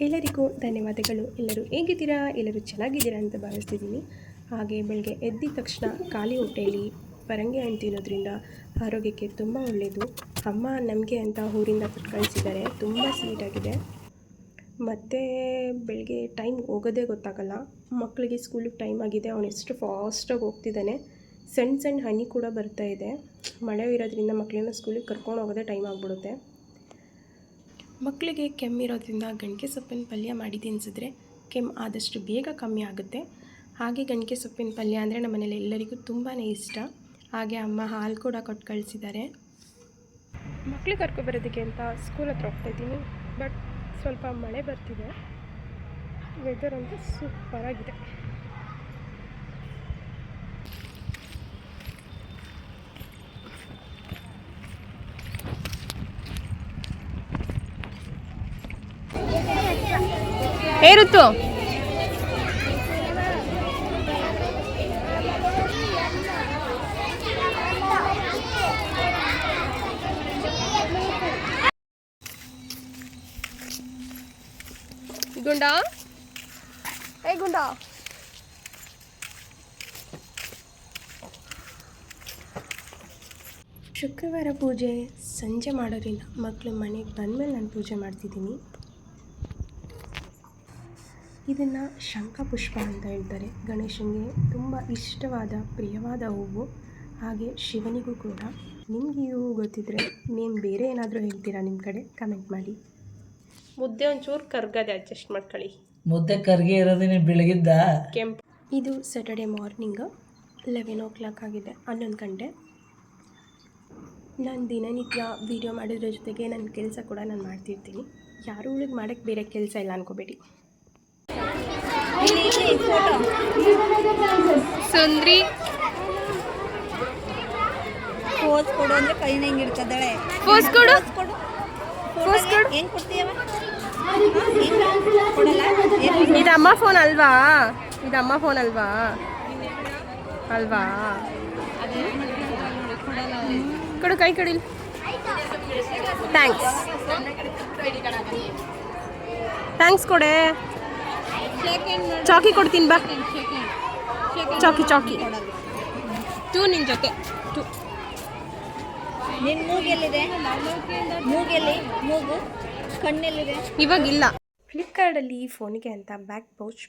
ಎಲ್ಲರಿಗೂ ಧನ್ಯವಾದಗಳು. ಎಲ್ಲರೂ ಹೇಗಿದ್ದೀರಾ? ಎಲ್ಲರೂ ಚೆನ್ನಾಗಿದ್ದೀರಾ ಅಂತ ಭಾವಿಸ್ತಿದ್ದೀನಿ. ಹಾಗೆ ಬೆಳಗ್ಗೆ ಎದ್ದ ತಕ್ಷಣ ಖಾಲಿ ಹೊಟ್ಟೆಯಲ್ಲಿ ಪರಂಗಿ ಹಣ್ಣು ತಿನ್ನೋದ್ರಿಂದ ಆರೋಗ್ಯಕ್ಕೆ ತುಂಬ ಒಳ್ಳೆಯದು. ಅಮ್ಮ ನಮಗೆ ಅಂತ ಊರಿಂದ ಕೊಟ್ಟು ಕಳಿಸಿದ್ದಾರೆ. ತುಂಬ ಸ್ವೀಟಾಗಿದೆ. ಮತ್ತು ಬೆಳಗ್ಗೆ ಟೈಮ್ ಹೋಗೋದೇ ಗೊತ್ತಾಗಲ್ಲ. ಮಕ್ಕಳಿಗೆ ಸ್ಕೂಲಿಗೆ ಟೈಮ್ ಆಗಿದೆ. ಅವನು ಎಷ್ಟು ಫಾಸ್ಟಾಗಿ ಹೋಗ್ತಿದ್ದಾನೆ. ಸಣ್ಣ ಹನಿ ಕೂಡ ಬರ್ತಾಯಿದೆ. ಮಳೆ ಇರೋದ್ರಿಂದ ಮಕ್ಕಳನ್ನ ಸ್ಕೂಲಿಗೆ ಕರ್ಕೊಂಡು ಹೋಗೋದೇ ಟೈಮ್ ಆಗಿಬಿಡುತ್ತೆ. ಮಕ್ಕಳಿಗೆ ಕೆಮ್ಮಿರೋದ್ರಿಂದ ಗಣಿಕೆ ಸೊಪ್ಪಿನ ಪಲ್ಯ ಮಾಡಿ ತಿನ್ನಿಸಿದ್ರೆ ಕೆಮ್ಮು ಆದಷ್ಟು ಬೇಗ ಕಮ್ಮಿ ಆಗುತ್ತೆ. ಹಾಗೆ ಗಣಿಕೆ ಸೊಪ್ಪಿನ ಪಲ್ಯ ಅಂದರೆ ನಮ್ಮ ಮನೇಲಿ ಎಲ್ಲರಿಗೂ ತುಂಬಾ ಇಷ್ಟ. ಹಾಗೆ ಅಮ್ಮ ಹಾಲು ಕೂಡ ಕೊಟ್ಟು ಕಳಿಸಿದ್ದಾರೆ. ಮಕ್ಕಳಿಗೆ ಕರ್ಕೊಬರೋದಕ್ಕೆ ಅಂತ ಸ್ಕೂಲ್ ಹತ್ರ ಹೋಗ್ತಾಯಿದ್ದೀನಿ. ಬಟ್ ಸ್ವಲ್ಪ ಮಳೆ ಬರ್ತಿದೆ. ವೆದರ್ ಅಂತೂ ಸೂಪರಾಗಿದೆ. ಏರುತ್ತು ಗುಂಡ ಗುಂಡ ಶುಕ್ರವಾರ ಪೂಜೆ ಸಂಜೆ ಮಾಡೋದ್ರಿಂದ ಮಕ್ಕಳು ಮನೆಗೆ ಬಂದಮೇಲೆ ನಾನು ಪೂಜೆ ಮಾಡ್ತಿದ್ದೀನಿ. ಇದನ್ನು ಶಂಖಪುಷ್ಪ ಅಂತ ಹೇಳ್ತಾರೆ. ಗಣೇಶನಿಗೆ ತುಂಬ ಇಷ್ಟವಾದ ಪ್ರಿಯವಾದ ಹೂವು. ಹಾಗೆ ಶಿವನಿಗೂ ಕೂಡ. ನಿಮಗೆ ಈ ಹೂವು ಗೊತ್ತಿದ್ದರೆ ನೀವು ಬೇರೆ ಏನಾದರೂ ಹೇಳ್ತೀರಾ ನಿಮ್ಮ ಕಡೆ ಕಮೆಂಟ್ ಮಾಡಿ. ಮುದ್ದೆ ಒಂಚೂರು ಕರ್ಗದೆ ಅಡ್ಜಸ್ಟ್ ಮಾಡ್ಕೊಳ್ಳಿ. ಮುದ್ದೆ ಕರ್ಗೆ ಇರೋದೇನೆ ಬೆಳಗಿದ್ದ ಕೆಂಪು. ಇದು ಸ್ಯಾಟರ್ಡೆ ಮಾರ್ನಿಂಗು 11 ಆಗಿದೆ, 11 ಗಂಟೆ. ನಾನು ದಿನನಿತ್ಯ ವೀಡಿಯೋ ಮಾಡೋದ್ರ ಜೊತೆಗೆ ನನ್ನ ಕೆಲಸ ಕೂಡ ನಾನು ಮಾಡ್ತಿರ್ತೀನಿ. ಯಾರು ಉಳಿಗೆ ಮಾಡೋಕ್ಕೆ ಬೇರೆ ಕೆಲಸ ಇಲ್ಲ ಅನ್ಕೋಬೇಡಿ. ಸುಂದ್ರಿ ಪೋಸ್ ಕೊಡು ಅಂದ್ರೆ ಕೈನ ಹಿಂಗೆ ಹಿಡ್ಕದಾಳೆ. ಪೋಸ್ ಕೊಡು. ಪೋಸ್ ಕೊಡು. ಏನು ಕೊಡ್ತೀಯವ? ಕೊಡಲ್ಲ. ಇದು ಅಮ್ಮ ಫೋನ್ ಅಲ್ವಾ? ಇದು ಅಮ್ಮ ಫೋನ್ ಅಲ್ವಾ? ಅಲ್ವಾ? ಕೊಡು, ಕೈ ಕಡಿಲ್. ಥ್ಯಾಂಕ್ಸ್ ಕೊಡೆ. ಚಾಕಿ ಕೊಡ್ತೀನಿ ಬಾ. ಚಾಕಿ ತೂ ನಿನ್ನ ಜೊತೆ ತೂ. ನಿನ್ನ ಮೂಗೆಲ್ಲಿದೆ? ಮೂಗೆಲ್ಲಿ? ಮೂಗು ಕಣ್ಣೆಲ್ಲಿದೆ? ಇವಾಗಿಲ್ಲ. ಫ್ಲಿಪ್ಕಾರ್ಟಲ್ಲಿ ಫೋನಿಗೆ ಅಂತ ಬ್ಯಾಕ್ ಪೌಚ್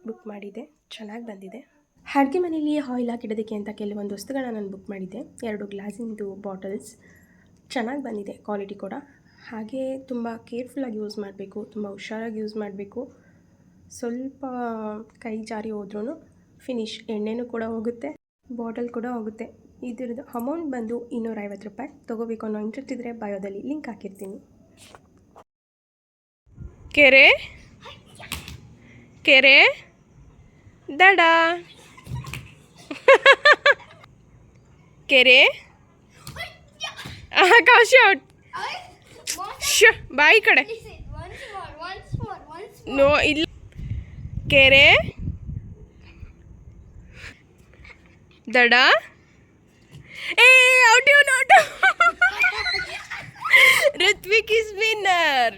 ಬುಕ್ ಮಾಡಿದ್ದೆ. ಚೆನ್ನಾಗಿ ಬಂದಿದೆ. ಅಡುಗೆ ಮನೆಯಲ್ಲಿ ಆಯಿಲ್ ಹಾಕಿಡೋದಕ್ಕೆ ಅಂತ ಕೆಲವೊಂದು ವಸ್ತುಗಳನ್ನ ನಾನು ಬುಕ್ ಮಾಡಿದ್ದೆ. 2 ಗ್ಲಾಸಿಂದು ಬಾಟಲ್ಸ್. ಚೆನ್ನಾಗಿ ಬಂದಿದೆ ಕ್ವಾಲಿಟಿ ಕೂಡ. ಹಾಗೆ ತುಂಬ ಕೇರ್ಫುಲ್ಲಾಗಿ ಯೂಸ್ ಮಾಡಬೇಕು, ತುಂಬ ಹುಷಾರಾಗಿ ಯೂಸ್ ಮಾಡಬೇಕು. ಸ್ವಲ್ಪ ಕೈ ಜಾರಿ ಹೋದ್ರೂ ಫಿನಿಶ್. ಎಣ್ಣೆನೂ ಕೂಡ ಹೋಗುತ್ತೆ, ಬಾಟಲ್ ಕೂಡ ಹೋಗುತ್ತೆ. ಇದರದ್ದು ಅಮೌಂಟ್ ಬಂದು 250 ರೂಪಾಯಿ. ತೊಗೋಬೇಕು ಅನ್ನೋ ಇಂಟ್ರೆಸ್ಟ್ ಇದ್ದರೆ ಬಯೋದಲ್ಲಿ ಲಿಂಕ್ ಹಾಕಿರ್ತೀನಿ. ಕೆರೆ ದಡ ಕೆರೆ ಆಕಾಶ ಬಾಯಿ ಕಡೆ ನೋ ಇಲ್ಲ. ಕೆರೆ ದಡ out you not. Rithvik is winner.